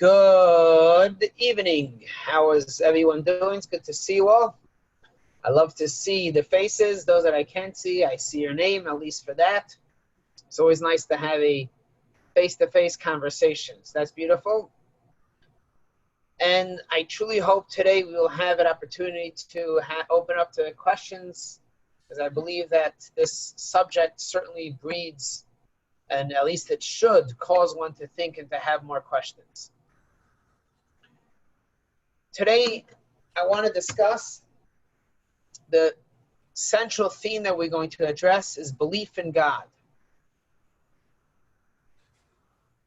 Good evening. How is everyone doing? It's good to see you all. I love to see the faces. Those that I can't see, I see your name, at least for that. It's always nice to have a face-to-face conversations. That's beautiful. And I truly hope today we will have an opportunity to open up to questions, because I believe that this subject certainly breeds, and at least it should cause one to think and to have more questions. Today, I want to discuss the central theme that we're going to address is belief in God.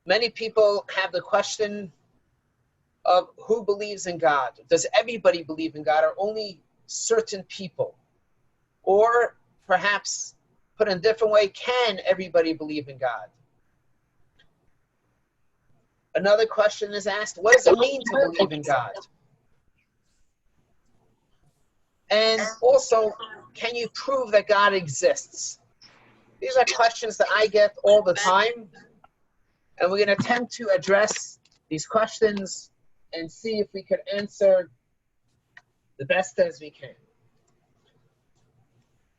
Many people have the question of who believes in God. Does everybody believe in God, or only certain people? Or perhaps, put in a different way, can everybody believe in God? Another question is asked, what does it mean to believe in God? And also, can you prove that God exists? These are questions that I get all the time, and we're going to attempt to address these questions and see if we could answer the best as we can.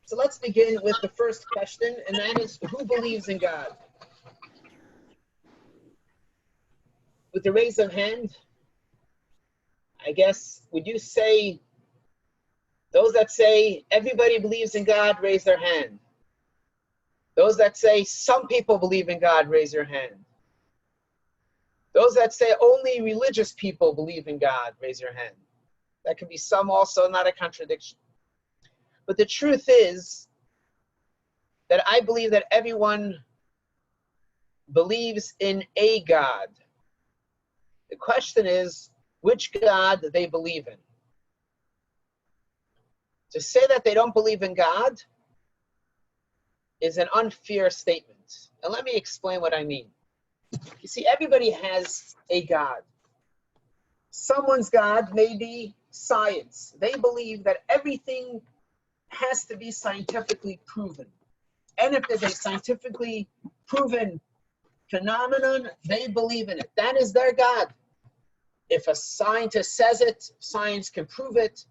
So let's begin with the first question, and that is, who believes in God? With the raise of hand, I guess, would you say, those that say everybody believes in God, raise their hand. Those that say some people believe in God, raise your hand. Those that say only religious people believe in God, raise your hand. That could be some also, not a contradiction. But the truth is that I believe that everyone believes in a God. The question is, which God they believe in? To say that they don't believe in God is an unfair statement. And let me explain what I mean. You see, everybody has a God. Someone's God may be science. They believe that everything has to be scientifically proven. And if there's a scientifically proven phenomenon, they believe in it. That is their God. If a scientist says it, science can prove it,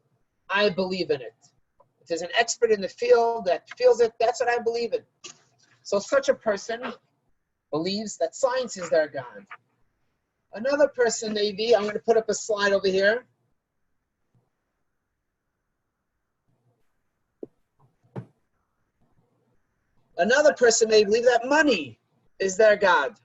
I believe in it. If there's an expert in the field that feels it, that's what I believe in. So such a person believes that science is their God. Another person maybe, I'm going to put up a slide over here. Another person may believe that money is their God.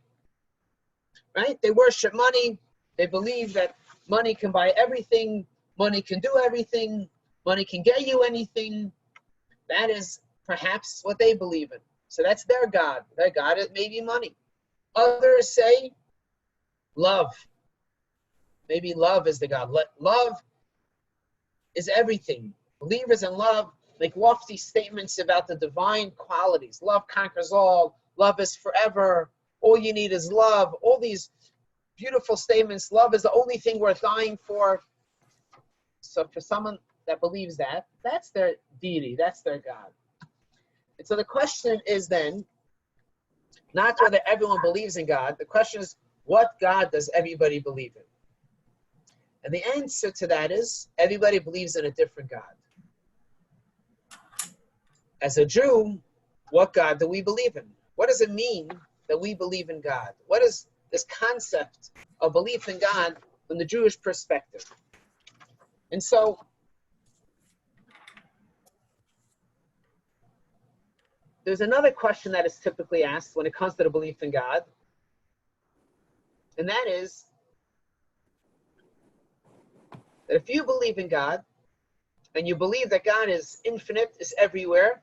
Right? They worship money. They believe that money can buy everything. Money can do everything. Money can get you anything. That is perhaps what they believe in. So that's their God. Their God is maybe money. Others say love. Maybe love is the God. Love is everything. Believers in love make lofty statements about the divine qualities. Love conquers all. Love is forever. All you need is love. All these beautiful statements. Love is the only thing worth dying for. So for someone that believes that, that's their deity. That's their God. And so the question is then, not whether everyone believes in God. The question is, what God does everybody believe in? And the answer to that is, everybody believes in a different God. As a Jew, what God do we believe in? What does it mean that we believe in God? What is this concept of belief in God from the Jewish perspective? And so, there's another question that is typically asked when it comes to the belief in God, and that is that if you believe in God, and you believe that God is infinite, is everywhere,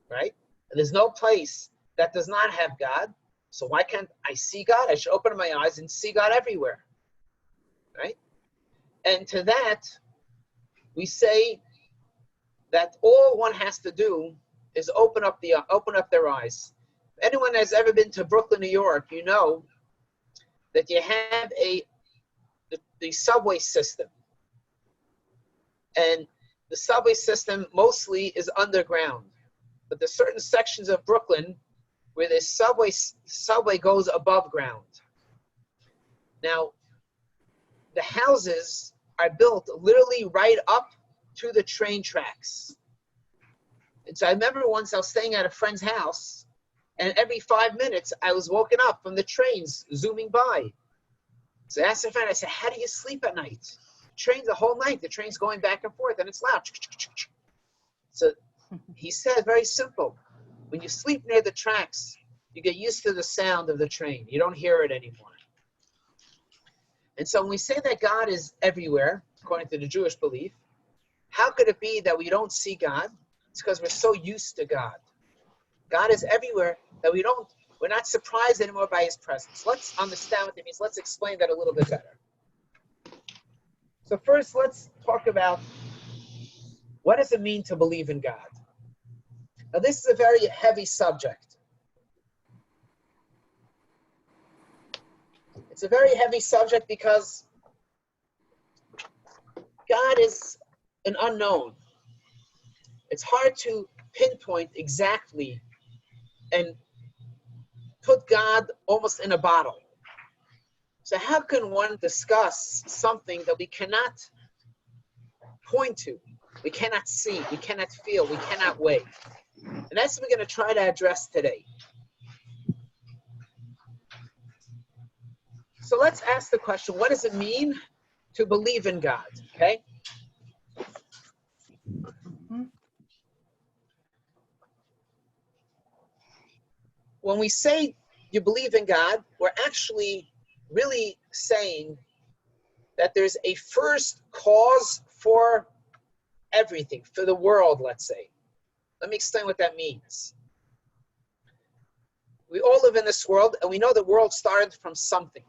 right? And there's no place that does not have God, so why can't I see God? I should open my eyes and see God everywhere, right? And to that, we say that all one has to do is open up their eyes. If anyone has ever been to Brooklyn, New York, you know that you have the subway system. And the subway system mostly is underground. But there's certain sections of Brooklyn where the subway goes above ground. Now, the houses are built literally right up to the train tracks. And so I remember once I was staying at a friend's house, and every 5 minutes I was woken up from the trains zooming by. So I asked a friend, I said, how do you sleep at night? Trains the whole night, the train's going back and forth and it's loud. So he said, very simple. When you sleep near the tracks, you get used to the sound of the train. You don't hear it anymore. And so when we say that God is everywhere, according to the Jewish belief, how could it be that we don't see God? It's because we're so used to God. God is everywhere that we're not surprised anymore by his presence. Let's understand what it means. Let's explain that a little bit better. So first, let's talk about what does it mean to believe in God? Now, this is a very heavy subject. It's a very heavy subject because God is an unknown. It's hard to pinpoint exactly and put God almost in a bottle. So how can one discuss something that we cannot point to, we cannot see, we cannot feel, we cannot weigh? And that's what we're going to try to address today. So let's ask the question, what does it mean to believe in God? Okay? When we say you believe in God, we're actually really saying that there's a first cause for everything, for the world, let's say. Let me explain what that means. We all live in this world, and we know the world started from something.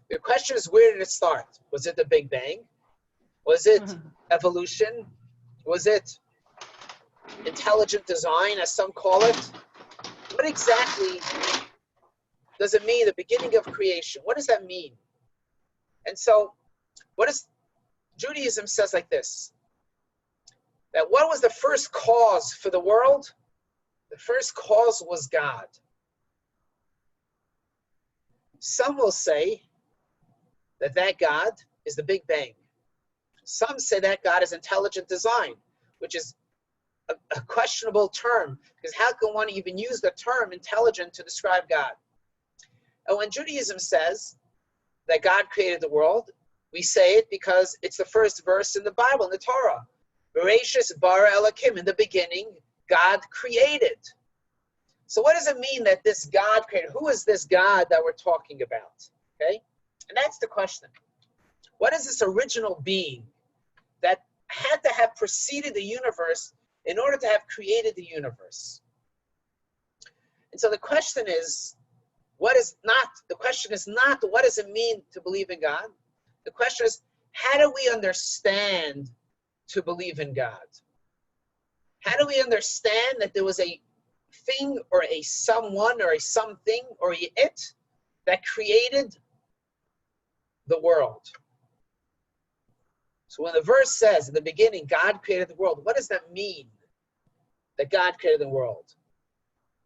The question is, where did it start? Was it the Big Bang? Was it evolution? Was it intelligent design, as some call it? What exactly does it mean, the beginning of creation? What does that mean? And so, Judaism says like this, that what was the first cause for the world? The first cause was God. Some will say that God is the Big Bang. Some say that God is intelligent design, which is a questionable term, because how can one even use the term intelligent to describe God? And when Judaism says that God created the world, we say it because it's the first verse in the Bible, in the Torah. Bereshis bara Elokim, in the beginning, God created. So what does it mean that this God created? Who is this God that we're talking about? Okay? And that's the question. What is this original being that had to have preceded the universe in order to have created the universe? And so the question is what does it mean to believe in God? The question is, how do we understand to believe in God? How do we understand that there was a thing or a someone or a something or a it that created the world? So when the verse says in the beginning, God created the world, what does that mean, that God created the world?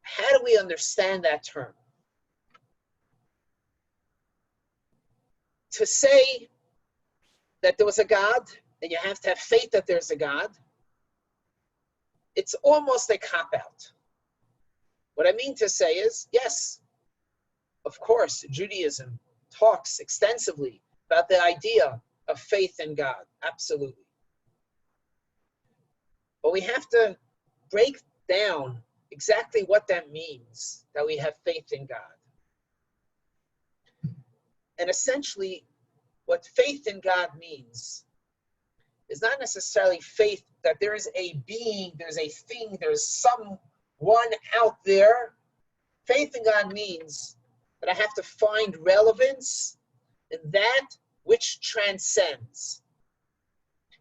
How do we understand that term? To say that there was a God, and you have to have faith that there's a God, it's almost a cop-out. What I mean to say is, yes, of course, Judaism talks extensively about the idea of faith in God, absolutely. But we have to break down exactly what that means, that we have faith in God. And essentially, what faith in God means is not necessarily faith that there is a being, there's a thing, there's someone out there. Faith in God means that I have to find relevance in that which transcends.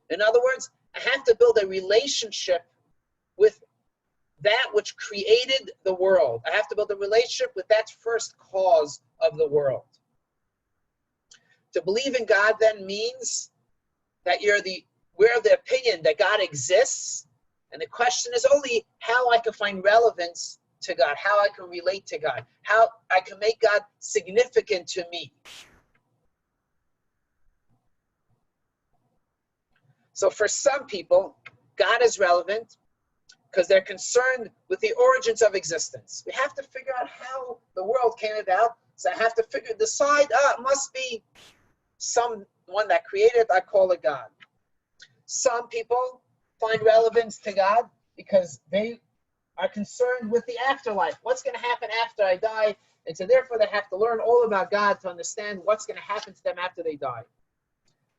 In other words, I have to build a relationship with that which created the world. I have to build a relationship with that first cause of the world. To believe in God then means that we're of the opinion that God exists, and the question is only how I can find relevance to God, how I can relate to God, how I can make God significant to me. So for some people, God is relevant because they're concerned with the origins of existence. We have to figure out how the world came about. So I have to decide, it must be someone that created, I call it God. Some people find relevance to God because they are concerned with the afterlife. What's going to happen after I die? And so therefore they have to learn all about God to understand what's going to happen to them after they die.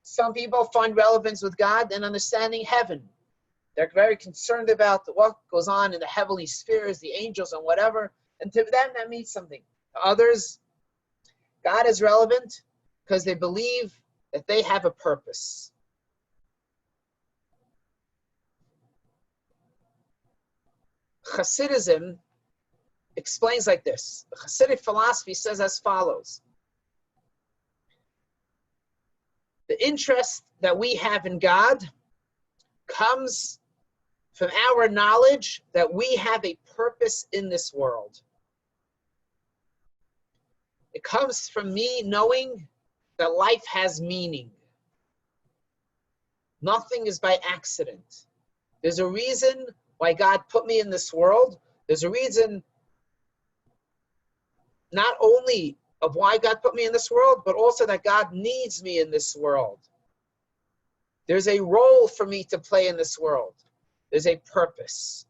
Some people find relevance with God in understanding heaven. They're very concerned about what goes on in the heavenly spheres, the angels and whatever. And to them that means something. To others, God is relevant because they believe that they have a purpose. Hasidism explains like this. The Hasidic philosophy says as follows. The interest that we have in God comes from our knowledge that we have a purpose in this world. It comes from me knowing that life has meaning. Nothing is by accident. There's a reason why God put me in this world. There's a reason not only of why God put me in this world, but also that God needs me in this world. There's a role for me to play in this world. There's a purpose.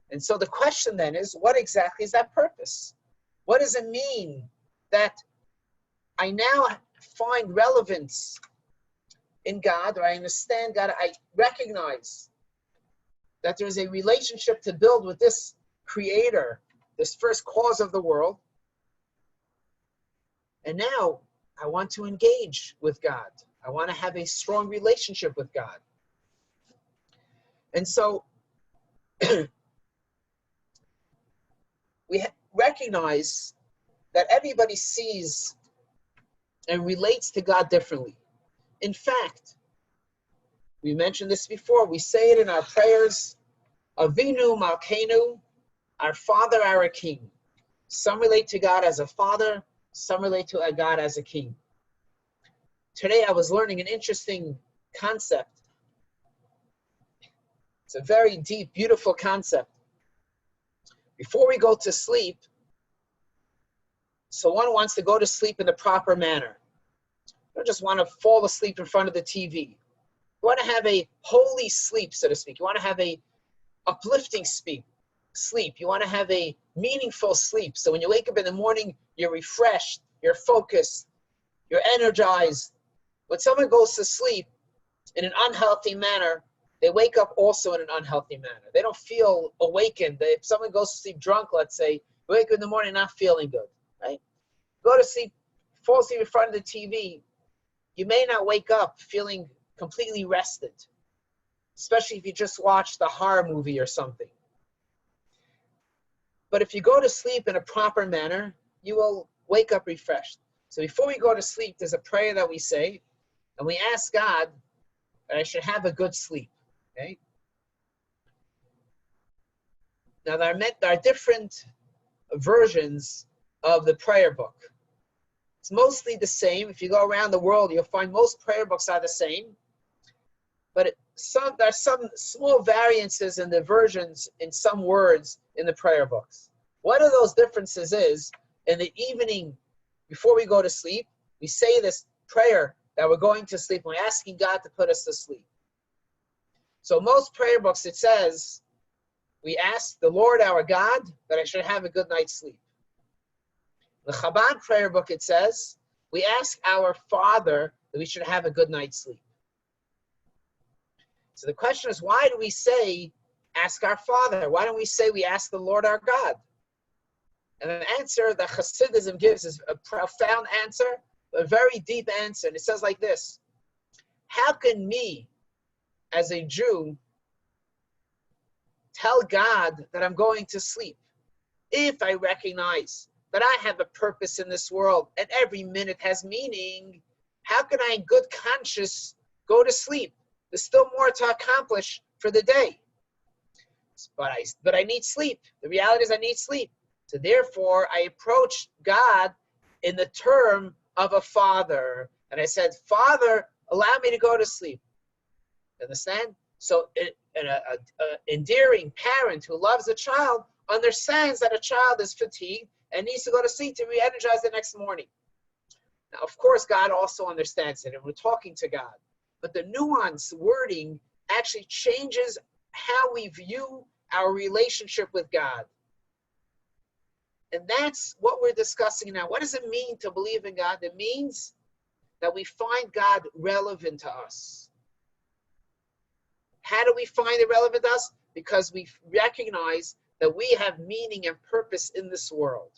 And so the question then is, what exactly is that purpose? What does it mean that I now find relevance in God, or I understand God, I recognize that there's a relationship to build with this creator, this first cause of the world. And now I want to engage with God. I want to have a strong relationship with God. And so we recognize that everybody sees and relates to God differently. In fact, we mentioned this before, we say it in our prayers, Avinu Malkeinu, our Father, our King. Some relate to God as a father, some relate to God as a king. Today I was learning an interesting concept. It's a very deep, beautiful concept. Before we go to sleep, so one wants to go to sleep in the proper manner. You don't just want to fall asleep in front of the TV. You want to have a holy sleep, so to speak. You want to have a uplifting sleep. You want to have a meaningful sleep. So when you wake up in the morning, you're refreshed, you're focused, you're energized. When someone goes to sleep in an unhealthy manner, they wake up also in an unhealthy manner. They don't feel awakened. If someone goes to sleep drunk, let's say, wake up in the morning not feeling good, right? Go to sleep, fall asleep in front of the TV, you may not wake up feeling completely rested, especially if you just watched a horror movie or something. But if you go to sleep in a proper manner, you will wake up refreshed. So before we go to sleep, there's a prayer that we say, and we ask God that I should have a good sleep. Okay? Now there are different versions of the prayer book. It's mostly the same. If you go around the world, you'll find most prayer books are the same. But there are some small variances in the versions in some words in the prayer books. One of those differences is in the evening before we go to sleep, we say this prayer that we're going to sleep. We're asking God to put us to sleep. So most prayer books, it says, we ask the Lord our God that I should have a good night's sleep. The Chabad prayer book, it says, we ask our Father that we should have a good night's sleep. So the question is, why do we say, ask our Father? Why don't we say we ask the Lord our God? And an answer that Hasidism gives is a profound answer, a very deep answer. And it says like this: how can me, as a Jew, tell God that I'm going to sleep if I recognize that I have a purpose in this world and every minute has meaning? How can I in good conscience go to sleep? There's still more to accomplish for the day. But I need sleep. The reality is I need sleep. So therefore, I approach God in the term of a father. And I said, Father, allow me to go to sleep. Understand? So an endearing parent who loves a child understands that a child is fatigued and needs to go to sleep to re-energize the next morning. Now, of course, God also understands it, and we're talking to God. But the nuanced wording actually changes how we view our relationship with God. And that's what we're discussing now. What does it mean to believe in God? It means that we find God relevant to us. How do we find it relevant to us? Because we recognize that we have meaning and purpose in this world.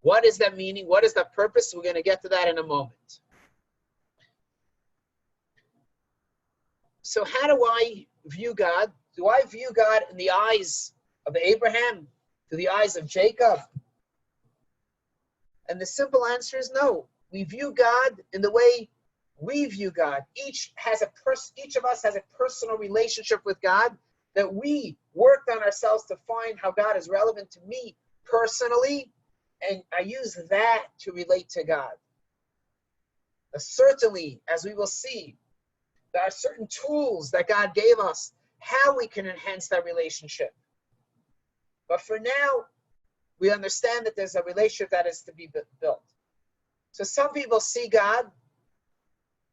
What is that meaning? What is that purpose? We're going to get to that in a moment. So how do I view God? Do I view God in the eyes of Abraham, through the eyes of Jacob? And the simple answer is no. We view God in the way we view God. Each of us has a personal relationship with God that we worked on ourselves to find how God is relevant to me personally, and I use that to relate to God. Certainly, as we will see, there are certain tools that God gave us how we can enhance that relationship. But for now, we understand that there's a relationship that is to be built. So some people see God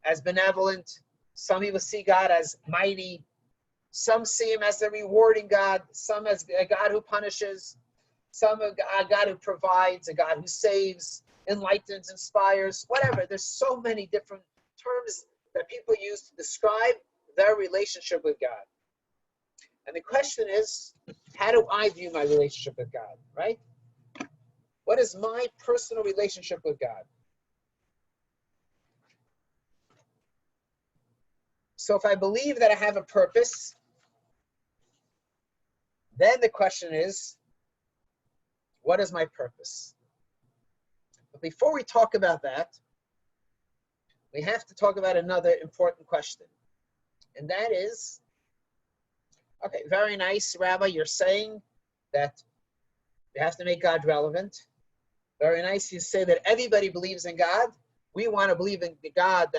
as benevolent. Some people see God as mighty. Some see him as a rewarding God. Some as a God who punishes. Some a God who provides, a God who saves, enlightens, inspires, whatever. There's so many different terms that people use to describe their relationship with God. And the question is, how do I view my relationship with God, right? What is my personal relationship with God? So if I believe that I have a purpose, then the question is, what is my purpose? But before we talk about that, we have to talk about another important question. And that is, okay, very nice, Rabbi, you're saying that we have to make God relevant. Very nice, you say that everybody believes in God. We want to believe in the God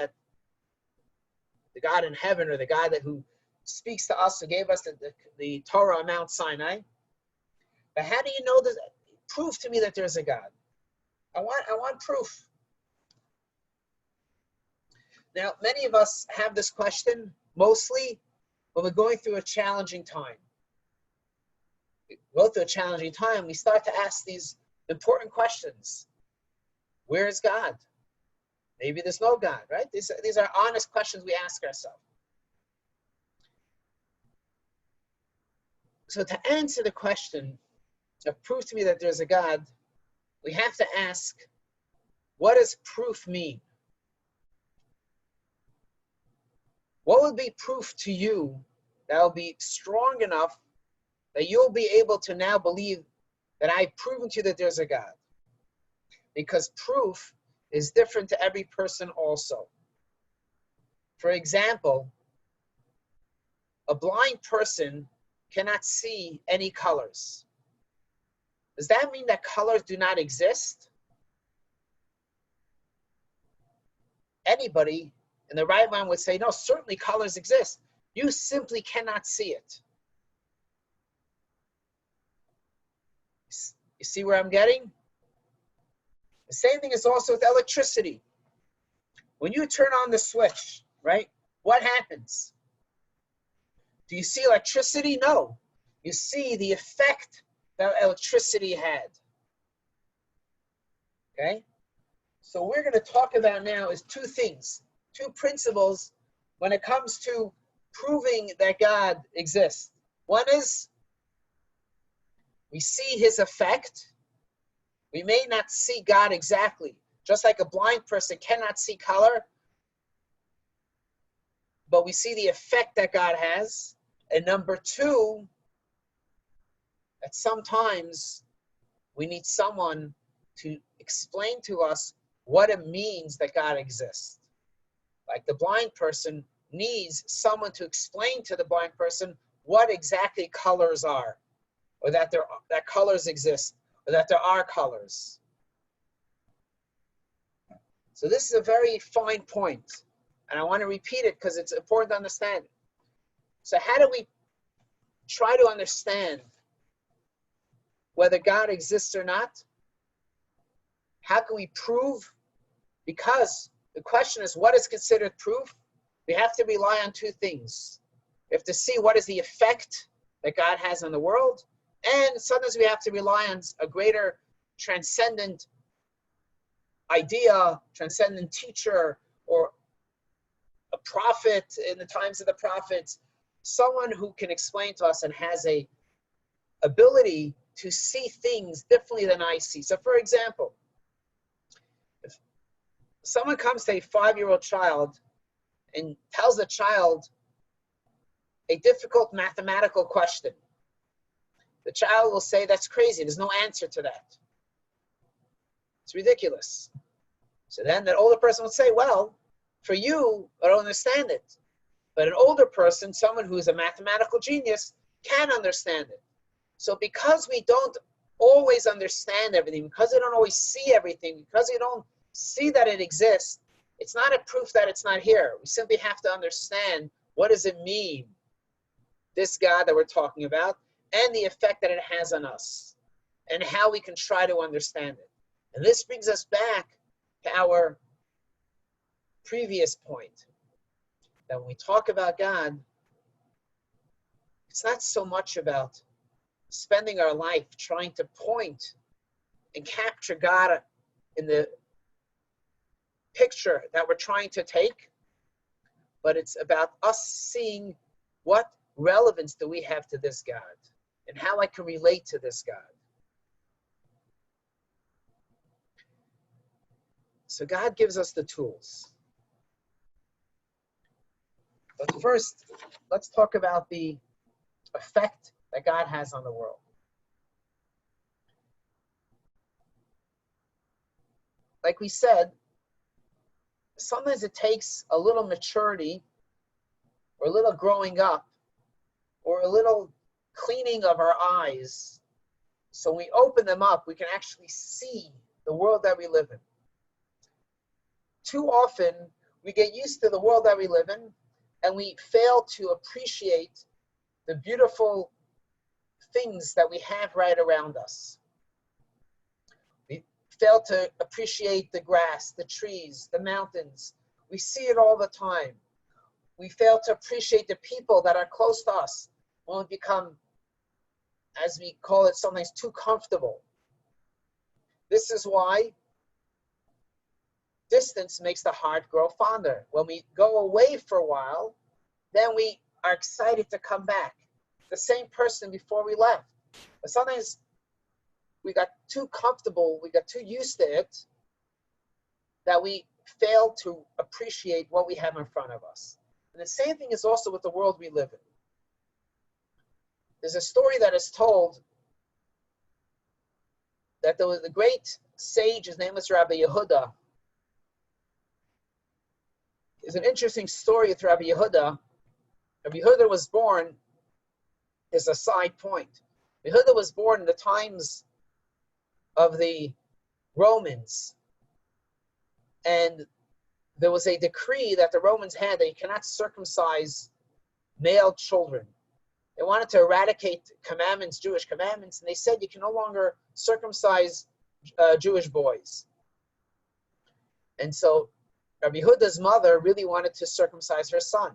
in heaven, or the God who speaks to us, who gave us the Torah on Mount Sinai. But how do you know this? Prove to me that there's a God. I want proof. Now, many of us have this question mostly when we're going through a challenging time. We go through a challenging time, we start to ask these important questions. Where is God? Maybe there's no God, right? These are honest questions we ask ourselves. So to answer the question of prove to me that there's a God, we have to ask, what does proof mean? What would be proof to you that will be strong enough that you'll be able to now believe that I've proven to you that there's a God? Because proof is different to every person also. For example, a blind person cannot see any colors. Does that mean that colors do not exist? Anybody in the right mind would say, no, certainly colors exist. You simply cannot see it. You see where I'm getting? The same thing is also with electricity. When you turn on the switch, right, what happens? Do you see electricity? No. You see the effect that electricity had. Okay? So what we're going to talk about now is two things, two principles when it comes to proving that God exists. One is we see his effect. We may not see God exactly, just like a blind person cannot see color, but we see the effect that God has. And number two, that sometimes we need someone to explain to us what it means that God exists. Like the blind person needs someone to explain to the blind person what exactly colors are, or that colors exist, or that there are colors. So this is a very fine point. And I want to repeat it because it's important to understand. So how do we try to understand whether God exists or not? How can we prove? Because the question is, what is considered proof? We have to rely on two things. We have to see what is the effect that God has on the world, and sometimes we have to rely on a greater transcendent idea, transcendent teacher, or a prophet in the times of the prophets, someone who can explain to us and has a ability to see things differently than I see. So for example, if someone comes to a 5-year-old child and tells the child a difficult mathematical question, the child will say, that's crazy, there's no answer to that. It's ridiculous. So then that older person will say, well, for you, I don't understand it. But an older person, someone who is a mathematical genius, can understand it. So because we don't always understand everything, because we don't always see everything, because we don't see that it exists, it's not a proof that it's not here. We simply have to understand, what does it mean, this God that we're talking about, and the effect that it has on us, and how we can try to understand it. And this brings us back to our previous point, that when we talk about God, it's not so much about spending our life trying to point and capture God in the picture that we're trying to take, but it's about us seeing what relevance do we have to this God and how I can relate to this God. So God gives us the tools. But first, let's talk about the effect that God has on the world. Like we said, sometimes it takes a little maturity or a little growing up or a little cleaning of our eyes. So when we open them up, we can actually see the world that we live in. Too often, we get used to the world that we live in, and we fail to appreciate the beautiful things that we have right around us. We fail to appreciate the grass, the trees, the mountains. We see it all the time. We fail to appreciate the people that are close to us when we become, as we call it sometimes, too comfortable. This is why distance makes the heart grow fonder. When we go away for a while, then we are excited to come back. The same person before we left. But sometimes we got too comfortable, we got too used to it, that we fail to appreciate what we have in front of us. And the same thing is also with the world we live in. There's a story that is told that there was a great sage, his name was Rabbi Yehuda. There's an interesting story with Rabbi Yehuda. Rabbi Yehuda was born, is a side point. Rabbi Yehuda was born in the times of the Romans. And there was a decree that the Romans had that you cannot circumcise male children. They wanted to eradicate commandments, Jewish commandments, and they said you can no longer circumcise Jewish boys. And so Rabbi Yehuda's mother really wanted to circumcise her son.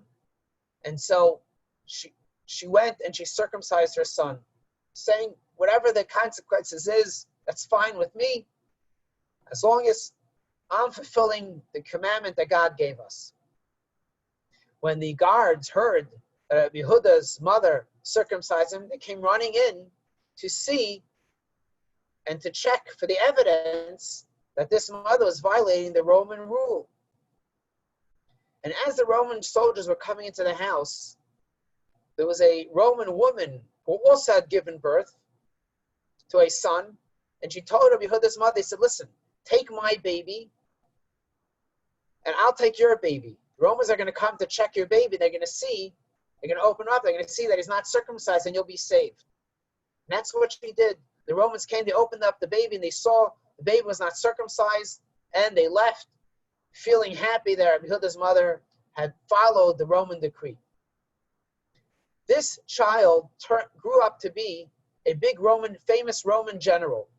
And so she went and she circumcised her son, saying, whatever the consequences is, that's fine with me, as long as I'm fulfilling the commandment that God gave us. When the guards heard that Yehuda's mother circumcised him, they came running in to see and to check for the evidence that this mother was violating the Roman rule. And as the Roman soldiers were coming into the house, there was a Roman woman who also had given birth to a son, and she told Rabbi Yehuda's mother, they said, listen, take my baby, and I'll take your baby. The Romans are going to come to check your baby. They're going to see, they're going to open up, they're going to see that he's not circumcised, and you'll be saved. And that's what she did. The Romans came, they opened up the baby, and they saw the baby was not circumcised, and they left feeling happy that Rabbi Yehuda's mother had followed the Roman decree. This child grew up to be a big famous Roman general.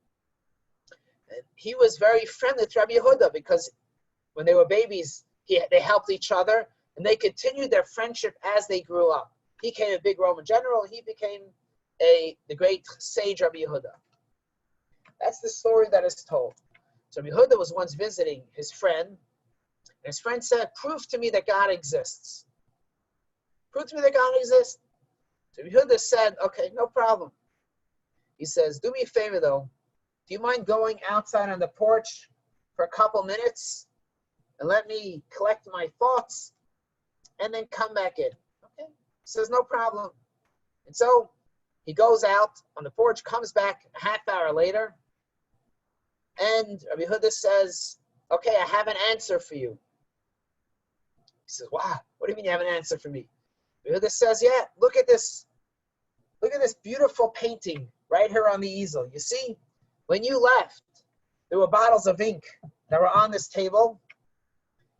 And he was very friendly to Rabbi Yehuda because when they were babies, they helped each other, and they continued their friendship as they grew up. He became a big Roman general. He became the great sage Rabbi Yehuda. That's the story that is told. So Rabbi Yehuda was once visiting his friend, and his friend said, "Prove to me that God exists. Prove to me that God exists." So Rabbi Yehuda said, "Okay, no problem." He says, "Do me a favor though. Do you mind going outside on the porch for a couple minutes and let me collect my thoughts and then come back in?" Okay. He says, "No problem." And so he goes out on the porch, comes back a half hour later, and Rabbi Yehuda says, "Okay, I have an answer for you." He says, "Wow, what do you mean you have an answer for me?" Rabbi Yehuda says, "Yeah, look at this. Look at this beautiful painting right here on the easel. You see, when you left, there were bottles of ink that were on this table,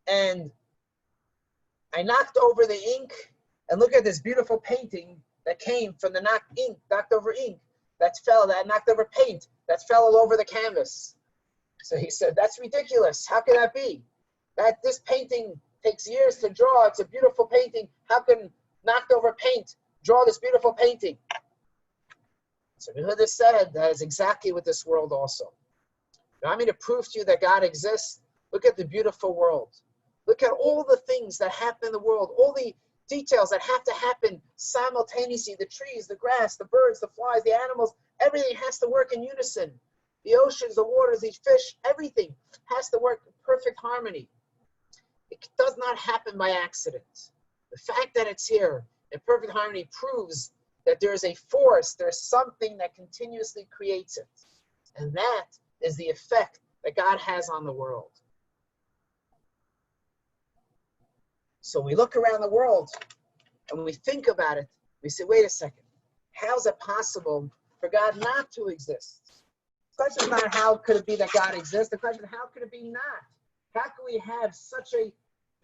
and I knocked over the ink, and look at this beautiful painting that came from the knocked over ink that knocked over paint that fell all over the canvas." So he said, "That's ridiculous. How can that be? This painting takes years to draw. It's a beautiful painting. How can knocked over paint draw this beautiful painting?" So Yehuda said that is exactly what this world also. You want me to prove to you that God exists? Look at the beautiful world. Look at all the things that happen in the world, all the details that have to happen simultaneously, the trees, the grass, the birds, the flies, the animals, everything has to work in unison. The oceans, the waters, the fish, everything has to work in perfect harmony. It does not happen by accident. The fact that it's here in perfect harmony proves that there is a force, there's something that continuously creates it. And that is the effect that God has on the world. So we look around the world and we think about it. We say, wait a second, how is it possible for God not to exist? The question is not how could it be that God exists. The question is how could it be not? How can we have such a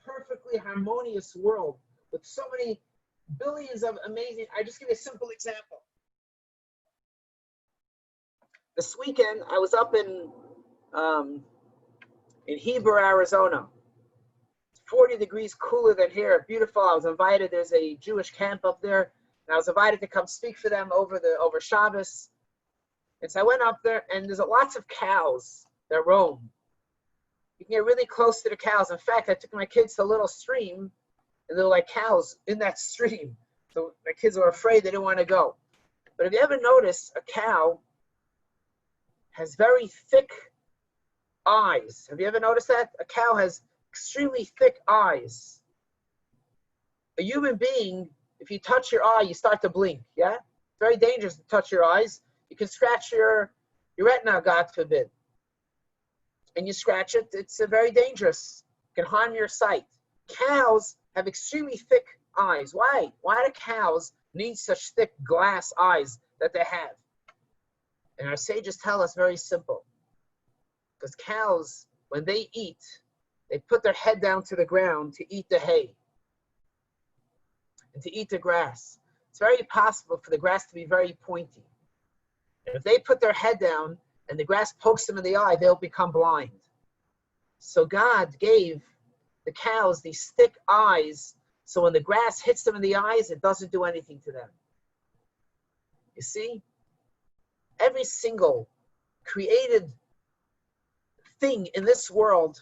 perfectly harmonious world with so many billions of amazing... I just give you a simple example. This weekend, I was up in Heber, Arizona. 40 degrees cooler than here, beautiful. I was invited, there's a Jewish camp up there, and I was invited to come speak for them over Shabbos. And so I went up there, and there's lots of cows that roam. You can get really close to the cows. In fact, I took my kids to a little stream, and there were like cows in that stream. So my kids were afraid, they didn't want to go. But if you ever notice, a cow has very thick eyes. Have you ever noticed that? A cow has extremely thick eyes. A human being, if you touch your eye, you start to blink, yeah? It's very dangerous to touch your eyes. You can scratch your retina, God forbid. And you scratch it, it's very dangerous. It can harm your sight. Cows have extremely thick eyes. Why? Why do cows need such thick glass eyes that they have? And our sages tell us very simple. Because cows, when they eat, they put their head down to the ground to eat the hay and to eat the grass. It's very possible for the grass to be very pointy. And if they put their head down and the grass pokes them in the eye, they'll become blind. So God gave the cows these thick eyes, so when the grass hits them in the eyes, it doesn't do anything to them. You see, every single created thing in this world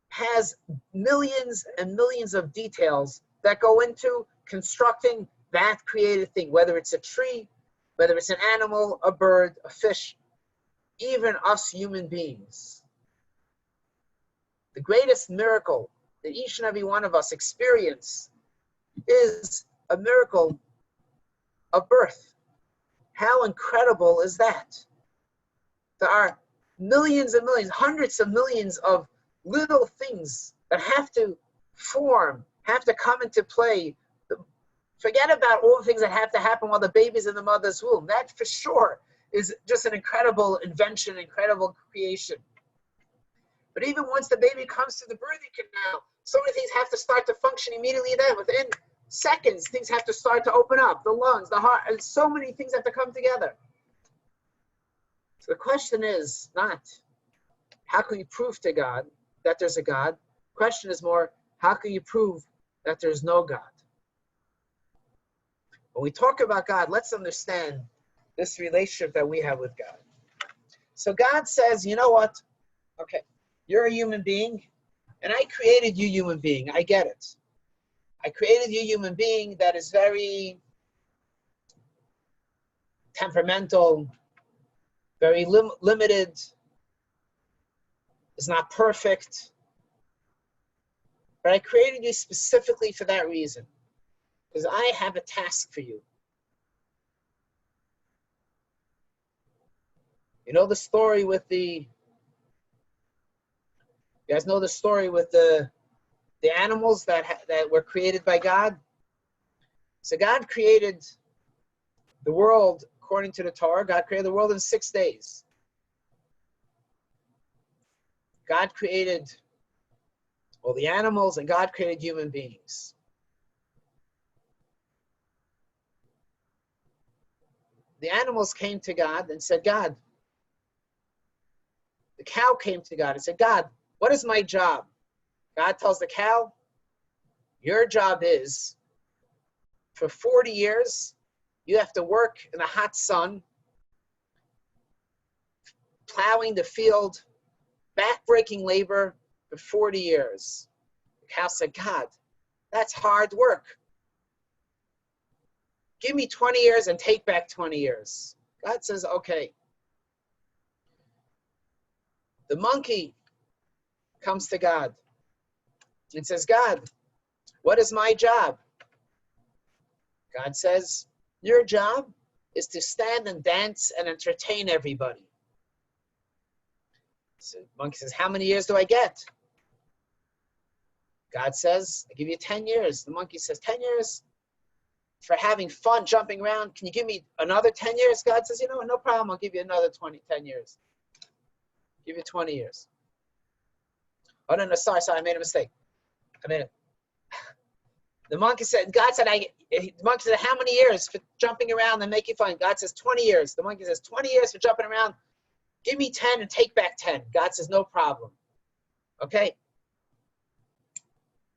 has millions and millions of details that go into constructing that created thing, whether it's a tree, whether it's an animal, a bird, a fish, even us human beings. The greatest miracle that each and every one of us experience is a miracle of birth. How incredible is that? There are millions and millions, hundreds of millions of little things that have to form, have to come into play. Forget about all the things that have to happen while the baby's in the mother's womb. That for sure is just an incredible invention, incredible creation. But even once the baby comes to the birthing canal, so many things have to start to function immediately then. Within seconds, things have to start to open up. The lungs, the heart, and so many things have to come together. So the question is not, how can you prove to God that there's a God? The question is more, how can you prove that there's no God? When we talk about God, let's understand this relationship that we have with God. So God says, you know what? Okay, you're a human being, and I created you human being. I get it. I created you human being that is very temperamental, very limited, is not perfect. But I created you specifically for that reason, because I have a task for you. You know the story with you guys know the story with the animals that were created by God? So God created the world according to the Torah. God created the world in 6 days. God created all the animals, and God created human beings. The animals came to God and said, God, the cow came to God and said, God, what is my job? God tells the cow, your job is, for 40 years, you have to work in the hot sun, plowing the field, back-breaking labor for 40 years. The cow said, God, that's hard work. Give me 20 years and take back 20 years. God says, okay. The monkey comes to God and says, God, what is my job? God says, your job is to stand and dance and entertain everybody. So the monkey says, how many years do I get? God says, I give you 10 years. The monkey says, 10 years for having fun, jumping around. Can you give me another 10 years? God says, you know, no problem. I'll give you another 10 years. Give you 20 years. Oh, no, sorry, I made a mistake. The monkey said, God said, the monkey said, how many years for jumping around and making fun? God says, 20 years. The monkey says, 20 years for jumping around. Give me 10 and take back 10. God says, no problem. Okay.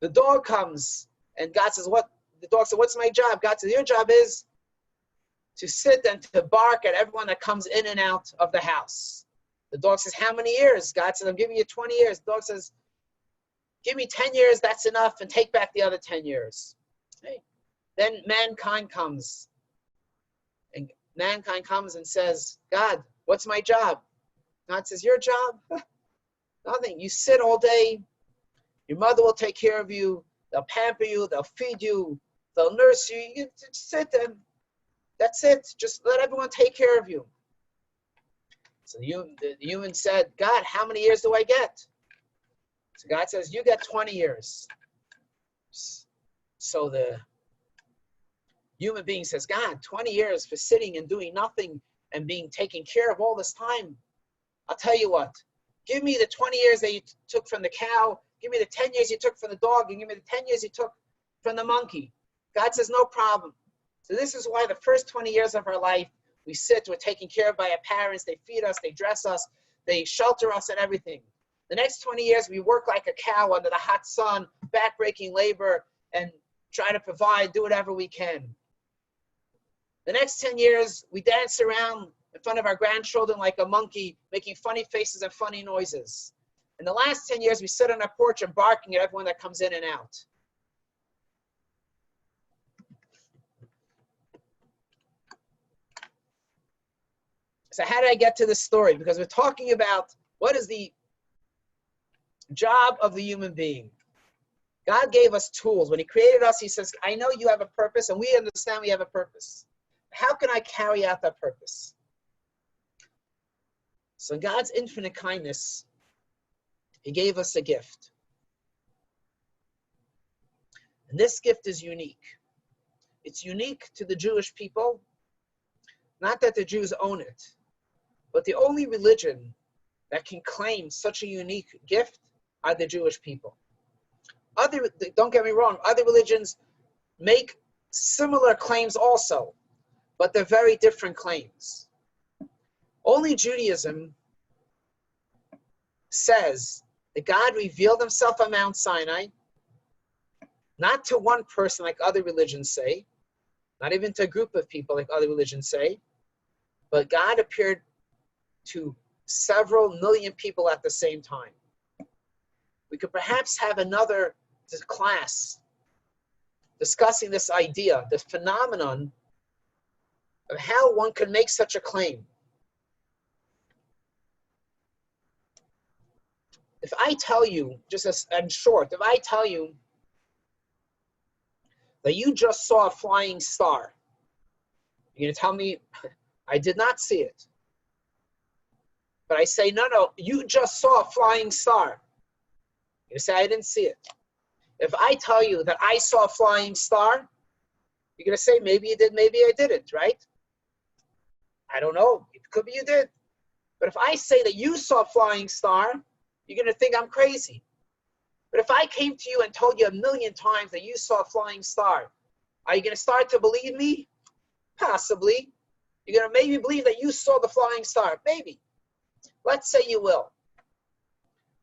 The dog comes and God says, what? The dog said, what's my job? God says, your job is to sit and to bark at everyone that comes in and out of the house. The dog says, how many years? God says, I'm giving you 20 years. The dog says, give me 10 years, that's enough, and take back the other 10 years. Okay. Then mankind comes. And mankind comes and says, God, what's my job? God says, your job? Nothing. You sit all day. Your mother will take care of you. They'll pamper you. They'll feed you. They'll nurse you. You just sit and that's it. Just let everyone take care of you. So the human said, God, how many years do I get? So God says, you get 20 years. So the human being says, God, 20 years for sitting and doing nothing and being taken care of all this time. I'll tell you what, give me the 20 years that you took from the cow, give me the 10 years you took from the dog, and give me the 10 years you took from the monkey. God says, no problem. So this is why the first 20 years of our life, we sit, we're taken care of by our parents, they feed us, they dress us, they shelter us and everything. The next 20 years, we work like a cow under the hot sun, back-breaking labor, and try to provide, do whatever we can. The next 10 years, we dance around in front of our grandchildren like a monkey, making funny faces and funny noises. In the last 10 years, we sit on our porch and barking at everyone that comes in and out. So how did I get to this story? Because we're talking about what is the job of the human being. God gave us tools. When he created us, he says, I know you have a purpose, and we understand we have a purpose. How can I carry out that purpose? So in God's infinite kindness, he gave us a gift. And this gift is unique. It's unique to the Jewish people. Not that the Jews own it, but the only religion that can claim such a unique gift are the Jewish people. Don't get me wrong, other religions make similar claims also, but they're very different claims. Only Judaism says that God revealed himself on Mount Sinai, not to one person like other religions say, not even to a group of people like other religions say, but God appeared to several million people at the same time. We could perhaps have another class discussing this idea, this phenomenon of how one could make such a claim. If I tell you, just as in short, if I tell you that you just saw a flying star, you're going to tell me, I did not see it. But I say, no, you just saw a flying star. You're going to say, I didn't see it. If I tell you that I saw a flying star, you're going to say, maybe you did, maybe I didn't, right? I don't know. It could be you did. But if I say that you saw a flying star, you're going to think I'm crazy. But if I came to you and told you 1,000,000 times that you saw a flying star, are you going to start to believe me? Possibly. You're going to maybe believe that you saw the flying star. Maybe. Let's say you will.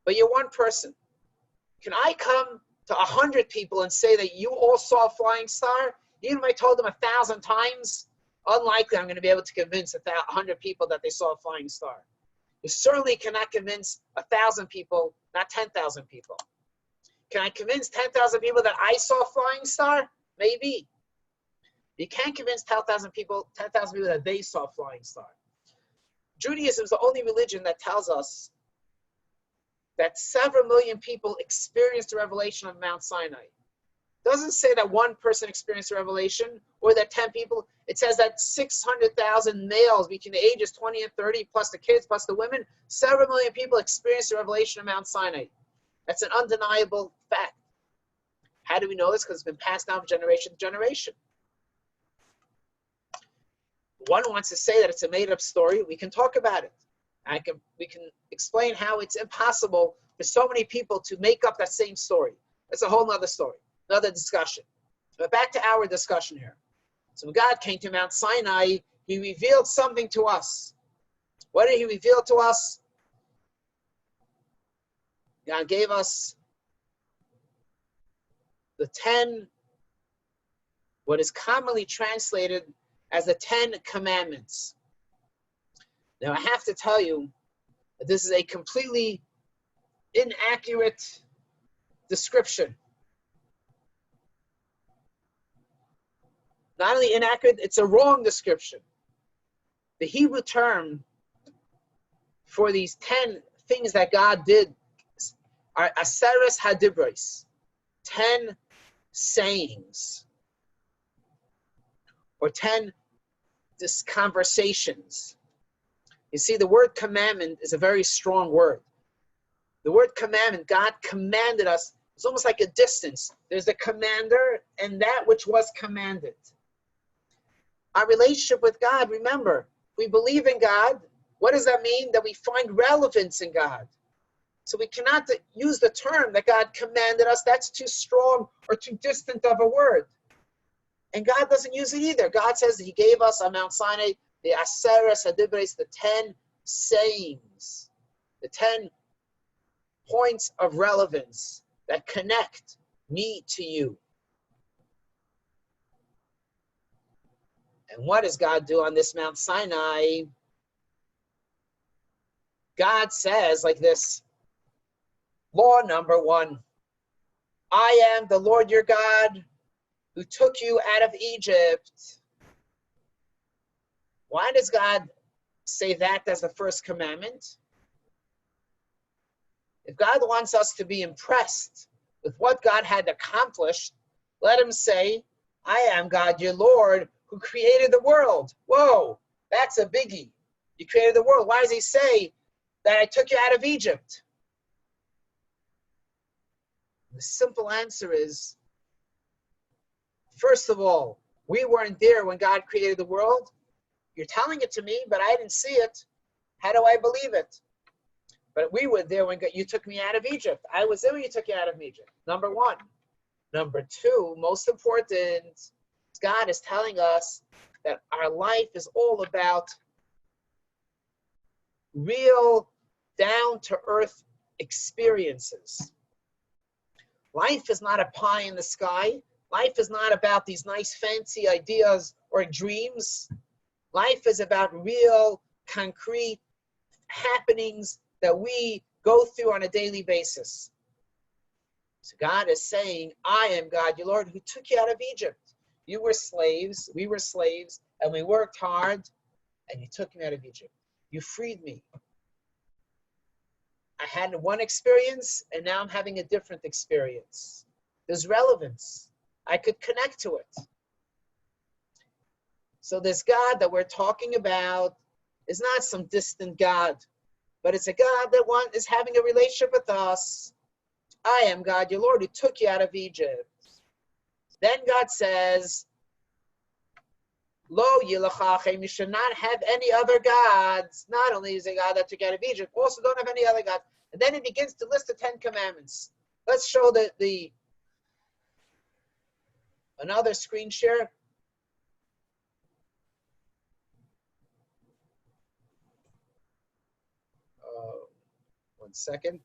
But you're one person. Can I come to 100 people and say that you all saw a flying star? Even if I told them 1,000 times, unlikely I'm going to be able to convince 100 people that they saw a flying star. You certainly cannot convince 1,000 people, not 10,000 people. Can I convince 10,000 people that I saw a flying star? Maybe. You can't convince 10,000 people that they saw a flying star. Judaism is the only religion that tells us that several million people experienced the revelation of Mount Sinai. It doesn't say that one person experienced the revelation or that 10 people. It says that 600,000 males between the ages 20 and 30, plus the kids, plus the women, several million people experienced the revelation of Mount Sinai. That's an undeniable fact. How do we know this? Because it's been passed down from generation to generation. One wants to say that it's a made-up story. We can talk about it. We can explain how it's impossible for so many people to make up that same story. That's a whole other story, another discussion. But back to our discussion here. So when God came to Mount Sinai, he revealed something to us. What did he reveal to us? God gave us the 10, what is commonly translated as the 10 Commandments. Now I have to tell you that this is a completely inaccurate description. Not only inaccurate, it's a wrong description. The Hebrew term for these 10 things that God did are aseres hadibros, 10 sayings, or 10 conversations. You see, the word commandment is a very strong word. The word commandment, God commanded us. It's almost like a distance. There's the commander and that which was commanded. Our relationship with God, remember, we believe in God. What does that mean? That we find relevance in God. So we cannot use the term that God commanded us. That's too strong or too distant of a word. And God doesn't use it either. God says that he gave us on Mount Sinai the aseres hadibros, the 10 sayings, the 10 points of relevance that connect me to you. And what does God do on this Mount Sinai? God says like this, law number 1, I am the Lord your God who took you out of Egypt. Why does God say that as the first commandment? If God wants us to be impressed with what God had accomplished, let him say, I am God your Lord who created the world. Whoa, that's a biggie. You created the world. Why does he say that I took you out of Egypt? The simple answer is, first of all, we weren't there when God created the world. You're telling it to me, but I didn't see it. How do I believe it? But we were there when you took me out of Egypt. I was there when you took me out of Egypt. Number one. Number two, most important, God is telling us that our life is all about real, down-to-earth experiences. Life is not a pie in the sky. Life is not about these nice, fancy ideas or dreams. Life is about real, concrete happenings that we go through on a daily basis. So God is saying, I am God, your Lord, who took you out of Egypt. You were slaves, we were slaves, and we worked hard, and you took me out of Egypt. You freed me. I had one experience, and now I'm having a different experience. There's relevance. I could connect to it. So this God that we're talking about is not some distant God, but it's a God that is having a relationship with us. I am God, your Lord, who took you out of Egypt. Then God says, Lo yilachachem, you should not have any other gods. Not only is a God that took you out of Egypt, also don't have any other gods. And then he begins to list the 10 commandments. Let's show another screen share. One second.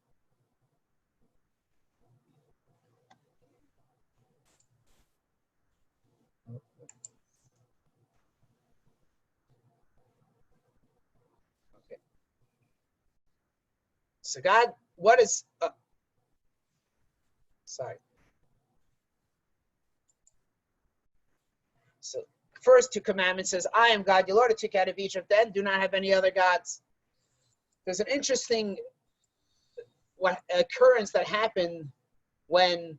Okay. So God, what is, sorry. So first 2 commandments says, I am God, your Lord, who took you out of Egypt, then do not have any other gods. There's an interesting occurrence that happened when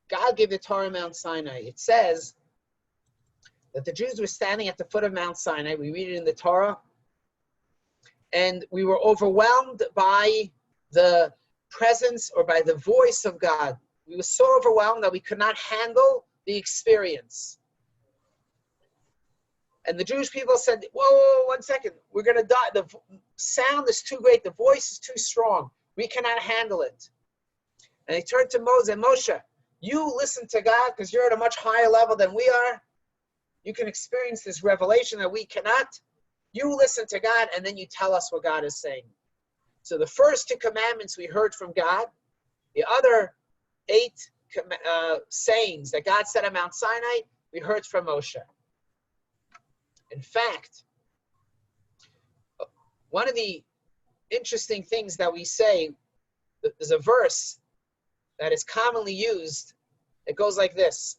God gave the Torah on Mount Sinai. It says that the Jews were standing at the foot of Mount Sinai. We read it in the Torah. And we were overwhelmed by the presence or by the voice of God. We were so overwhelmed that we could not handle the experience. And the Jewish people said, whoa, 1 second, we're going to die. The sound is too great. The voice is too strong. We cannot handle it. And they turned to Moses and Moshe, you listen to God because you're at a much higher level than we are. You can experience this revelation that we cannot. You listen to God and then you tell us what God is saying. So the first 2 commandments we heard from God. The other 8 sayings that God said on Mount Sinai, we heard from Moshe. In fact, one of the interesting things that we say, there's a verse that is commonly used. It goes like this.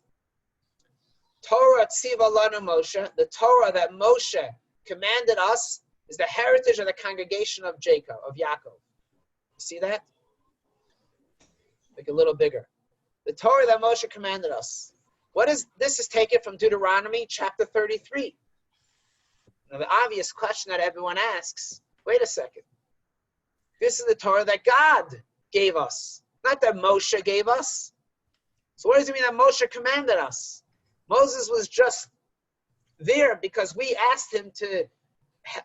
Torah tziva lanu Moshe, the Torah that Moshe commanded us is the heritage of the congregation of Jacob, of Yaakov. You see that? Make it a little bigger. The Torah that Moshe commanded us. This is taken from Deuteronomy chapter 33. Now the obvious question that everyone asks, wait a second. This is the Torah that God gave us, not that Moshe gave us. So what does it mean that Moshe commanded us? Moses was just there because we asked him to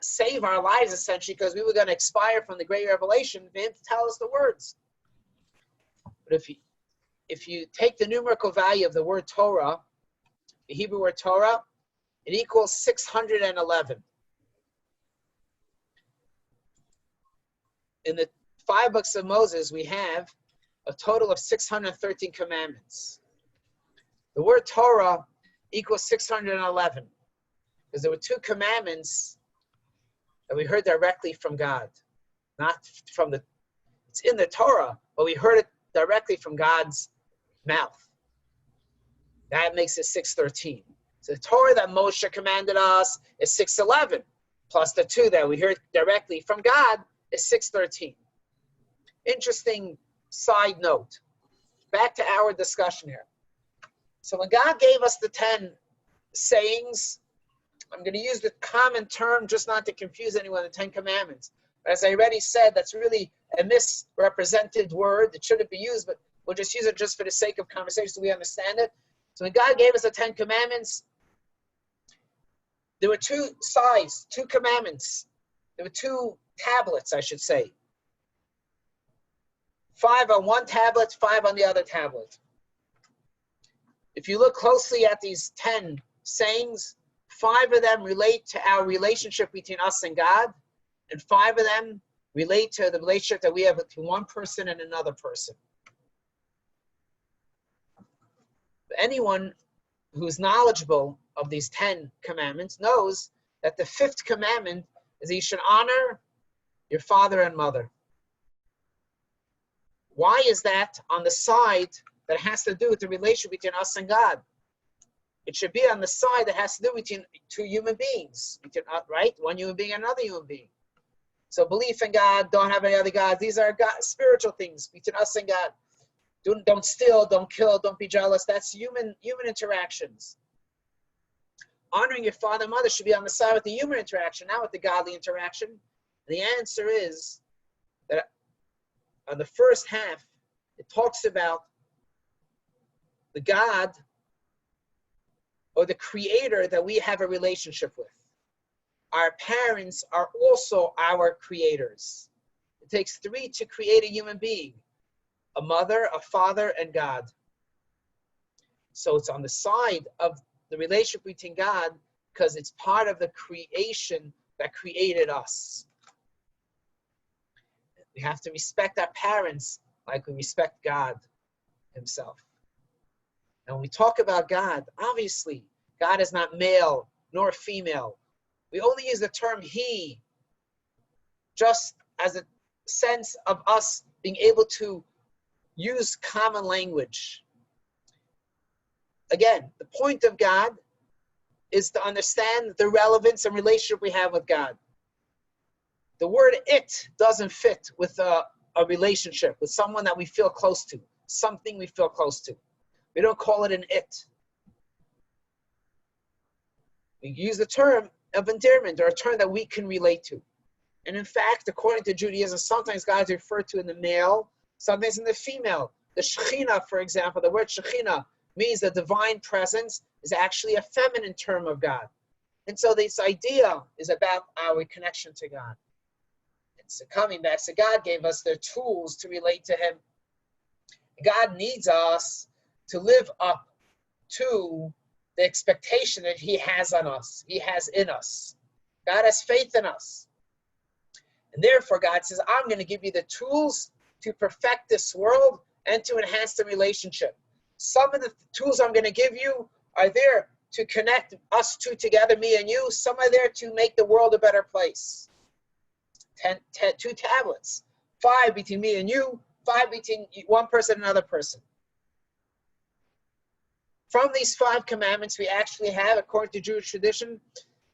save our lives, essentially, because we were going to expire from the great revelation for him to tell us the words. But if you take the numerical value of the word Torah, the Hebrew word Torah, it equals 611. In the 5 books of Moses, we have a total of 613 commandments. The word Torah equals 611 because there were 2 commandments that we heard directly from God, not from it's in the Torah, but we heard it directly from God's mouth. That makes it 613. So the Torah that Moshe commanded us is 611, plus the 2 that we heard directly from God is 613. Interesting side note. Back to our discussion here. So when God gave us the 10 sayings, I'm going to use the common term just not to confuse anyone, the 10 commandments. As I already said, that's really a misrepresented word. It shouldn't be used, but we'll just use it just for the sake of conversation so we understand it. So when God gave us the 10 commandments, there were 2 sides, 2 commandments. There were 2 tablets, I should say. 5 on one tablet, 5 on the other tablet. If you look closely at these 10 sayings, 5 of them relate to our relationship between us and God, and 5 of them relate to the relationship that we have between one person and another person. Anyone who's knowledgeable of these 10 commandments knows that the 5th commandment is that you should honor your father and mother. Why is that on the side that has to do with the relationship between us and God? It should be on the side that has to do between two human beings, right? One human being and another human being. So belief in God, don't have any other gods. These are God, spiritual things between us and God. Don't steal, don't kill, don't be jealous. That's human interactions. Honoring your father and mother should be on the side with the human interaction, not with the godly interaction. And the answer is that on the first half, it talks about the God or the creator that we have a relationship with. Our parents are also our creators. It takes 3 to create a human being: a mother, a father, and God. So it's on the side of the relationship between God because it's part of the creation that created us. We have to respect our parents like we respect God himself. And when we talk about God, obviously, God is not male nor female. We only use the term he just as a sense of us being able to use common language. Again, the point of God is to understand the relevance and relationship we have with God. The word it doesn't fit with a relationship, with someone that we feel close to, something we feel close to. We don't call it an it. We use the term of endearment, or a term that we can relate to. And in fact, according to Judaism, sometimes God is referred to in the male, sometimes in the female. The Shekhinah, for example, the word Shekhinah means the divine presence is actually a feminine term of God. And so this idea is about our connection to God. And so coming back, so God gave us the tools to relate to him. God needs us to live up to the expectation that he has on us, he has in us. God has faith in us. And therefore, God says, I'm going to give you the tools to perfect this world and to enhance the relationship. Some of the tools I'm going to give you are there to connect us two together, me and you. Some are there to make the world a better place. 2 tablets, 5 between me and you, 5 between one person and another person. From these 5 commandments, we actually have, according to Jewish tradition,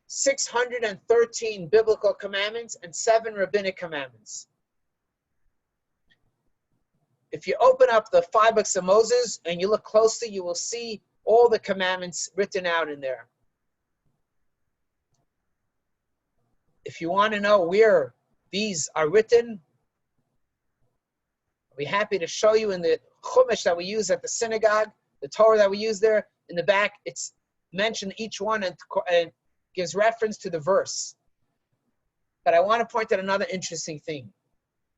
613 biblical commandments and 7 rabbinic commandments. If you open up the 5 books of Moses and you look closely, you will see all the commandments written out in there. If you want to know where these are written, I'll be happy to show you in the Chumash that we use at the synagogue, the Torah that we use there. In the back, it's mentioned each one and gives reference to the verse. But I want to point out another interesting thing.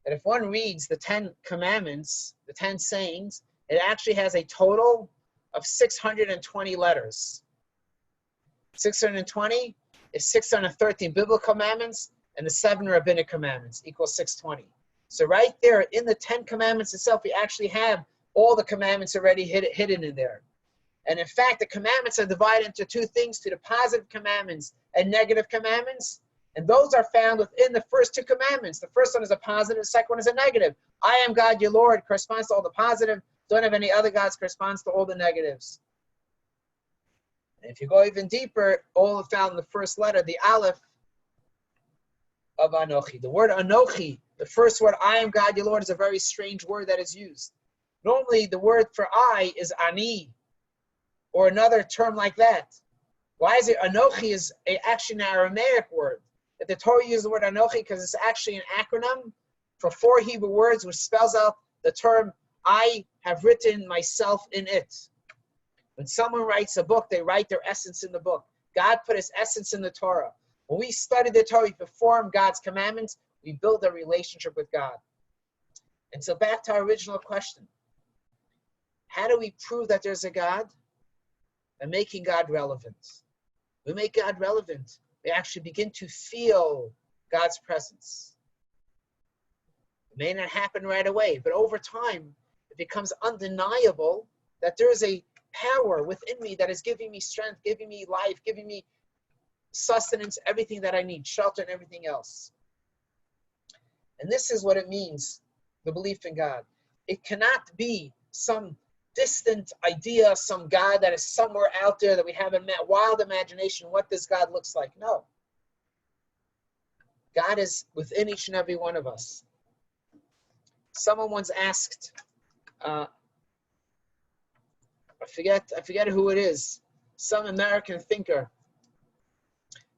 That if one reads the 10 commandments, the 10 sayings, it actually has a total of 620 letters. 620 is 613 biblical commandments, and the 7 rabbinic commandments equals 620. So right there in the 10 commandments itself, we actually have all the commandments already hidden in there. And in fact, the commandments are divided into 2 things, to the positive commandments and negative commandments. And those are found within the first 2 commandments. The first one is a positive, the second one is a negative. I am God, your Lord, corresponds to all the positive. Don't have any other gods, corresponds to all the negatives. And if you go even deeper, all are found in the first letter, the Aleph of Anochi. The word Anochi, the first word, I am God, your Lord, is a very strange word that is used. Normally, the word for I is Ani, or another term like that. Why is it Anochi is actually an Aramaic word? That the Torah uses the word Anochi because it's actually an acronym for 4 Hebrew words, which spells out the term, I have written myself in it. When someone writes a book, they write their essence in the book. God put his essence in the Torah. When we study the Torah, we perform God's commandments, we build a relationship with God. And so back to our original question. How do we prove that there's a God? By making God relevant. We make God relevant. We actually begin to feel God's presence. It may not happen right away, but over time, it becomes undeniable that there is a power within me that is giving me strength, giving me life, giving me sustenance, everything that I need, shelter and everything else. And this is what it means, the belief in God. It cannot be some distant idea, some God that is somewhere out there that we have a wild imagination. What this God looks like? No. God is within each and every one of us. Someone once asked, I forget who it is, some American thinker.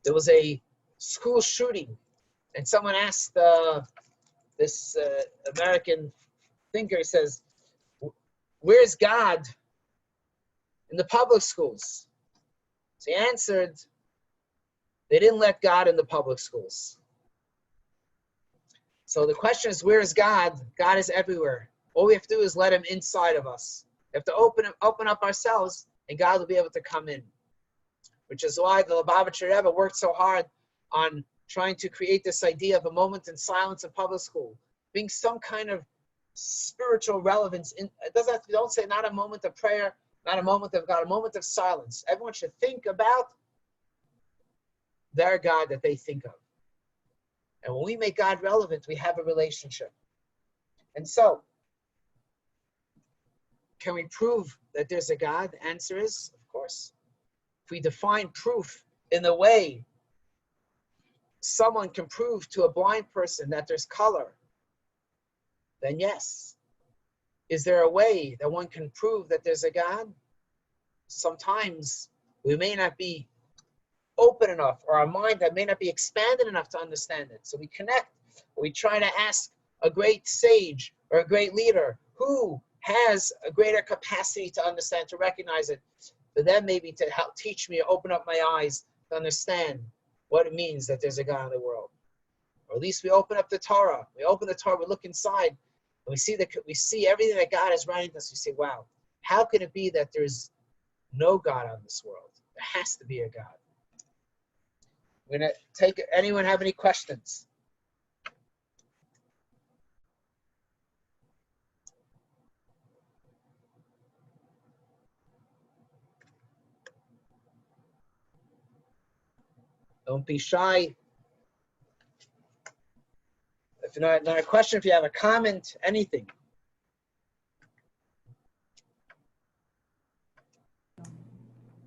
There was a school shooting, and someone asked this American thinker, he says, where's God in the public schools? So he answered, they didn't let God in the public schools. So the question is, where is God? God is everywhere. All we have to do is let him inside of us. We have to open up ourselves, and God will be able to come in. Which is why the Lubavitcher Rebbe worked so hard on trying to create this idea of a moment in silence in public school, being some kind of spiritual relevance. It doesn't have to, don't say not a moment of prayer, not a moment of God, a moment of silence. Everyone should think about their God that they think of. And when we make God relevant, we have a relationship. And so, can we prove that there's a God? The answer is, of course. If we define proof in the way someone can prove to a blind person that there's color, then yes. Is there a way that one can prove that there's a God? Sometimes we may not be open enough, or our mind that may not be expanded enough to understand it. So we connect, we try to ask a great sage or a great leader who has a greater capacity to understand, to recognize it, for them maybe to help teach me, open up my eyes to understand what it means that there's a God in the world. Or at least we open up the Torah. We open the Torah, we look inside, and we see everything that God is writing to us. We say, wow, how can it be that there's no God on this world? There has to be a God. We're going to take, anyone have any questions? Don't be shy. If you're not a question, if you have a comment, anything.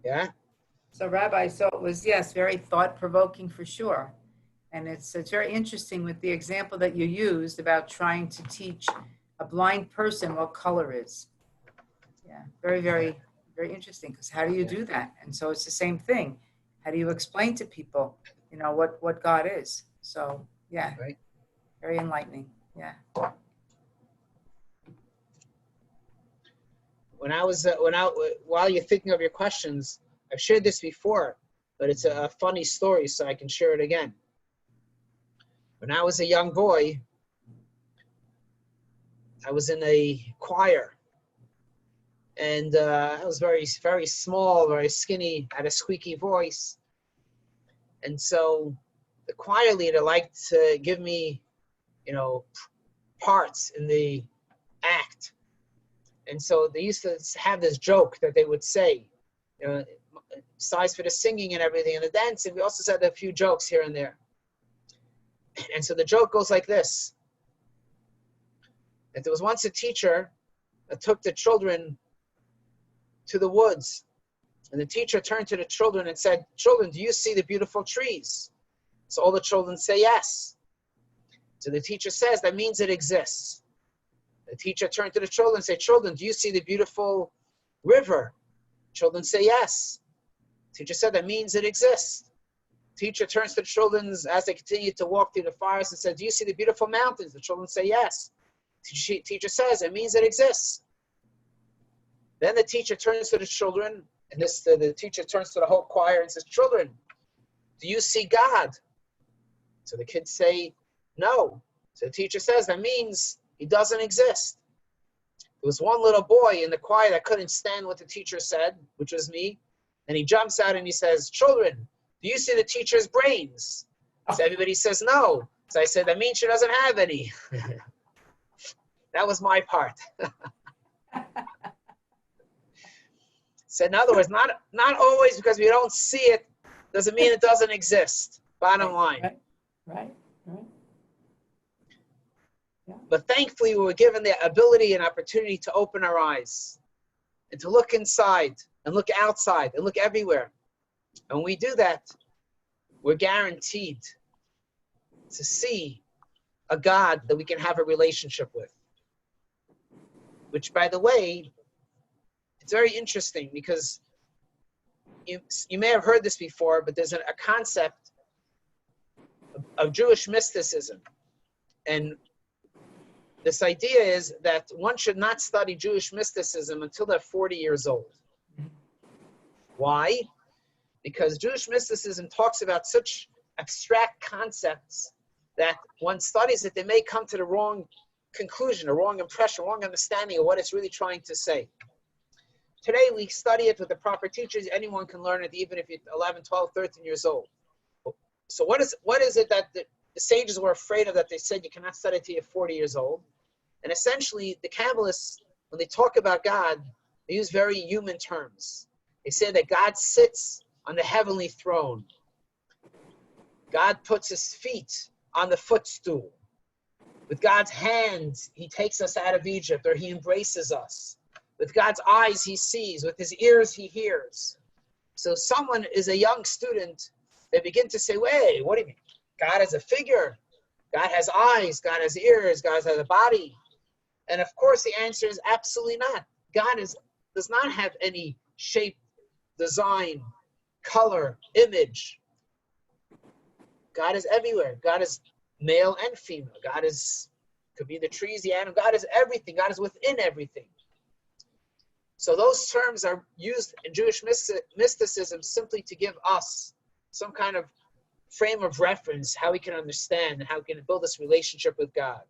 Yeah? So Rabbi, so it was, yes, very thought-provoking for sure. And it's very interesting with the example that you used about trying to teach a blind person what color is. Yeah, very, very, very interesting, because how do you do that? And so it's the same thing. How do you explain to people, what God is? So yeah, Right. Very enlightening. Yeah. While you're thinking of your questions, I've shared this before, but it's a funny story, so I can share it again. When I was a young boy, I was in a choir, and I was very, very small, very skinny, had a squeaky voice. And so the choir leader liked to give me, parts in the act. And so they used to have this joke that they would say, besides for the singing and everything and the dancing, we also said a few jokes here and there. And so the joke goes like this: that there was once a teacher that took the children to the woods. And the teacher turned to the children and said, "Children, do you see the beautiful trees?" So all the children say yes. So the teacher says, "That means it exists." The teacher turned to the children and said, "Children, do you see the beautiful river?" Children say yes. The teacher said, "That means it exists." Teacher turns to the children as they continue to walk through the forest and says, "Do you see the beautiful mountains?" The children say yes. Teacher says, "It means it exists." Then the teacher turns to the children, and the teacher turns to the whole choir and says, "Children, do you see God? So the kids say, no. So the teacher says, that means he doesn't exist. There was one little boy in the choir that couldn't stand what the teacher said, which was me. And he jumps out and he says, children, do you see the teacher's brains? So everybody says no. So I said, that means she doesn't have any. That was my part. So in other words, not always because we don't see it doesn't mean it doesn't exist. Bottom line. Right. Yeah. But thankfully, we were given the ability and opportunity to open our eyes and to look inside and look outside and look everywhere. And when we do that, we're guaranteed to see a God that we can have a relationship with. Which, by the way, it's very interesting because you may have heard this before, but there's a concept of Jewish mysticism. And this idea is that one should not study Jewish mysticism until they're 40 years old. Why? Because Jewish mysticism talks about such abstract concepts that one studies it, they may come to the wrong conclusion, a wrong impression, wrong understanding of what it's really trying to say. Today, we study it with the proper teachers. Anyone can learn it, even if you're 11, 12, 13 years old. So what is it that the sages were afraid of, that they said you cannot study it till you're 40 years old? And essentially, the Kabbalists, when they talk about God, they use very human terms. They say that God sits on the heavenly throne. God puts his feet on the footstool. With God's hands, he takes us out of Egypt, or he embraces us. With God's eyes, he sees. With his ears, he hears. So someone is a young student, they begin to say, wait, what do you mean? God has a figure. God has eyes. God has ears. God has a body. And of course, the answer is absolutely not. God does not have any shape, design, color, image. God is everywhere. God is male and female. God could be the trees, the animal. God is everything. God is within everything. So those terms are used in Jewish mysticism simply to give us some kind of frame of reference, how we can understand and how we can build this relationship with God.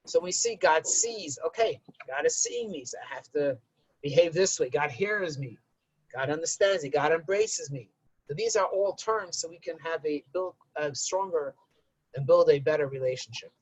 So we see God sees, okay, God is seeing me, so I have to behave this way. God hears me. God understands me. God embraces me. So these are all terms so we can build a stronger and build a better relationship.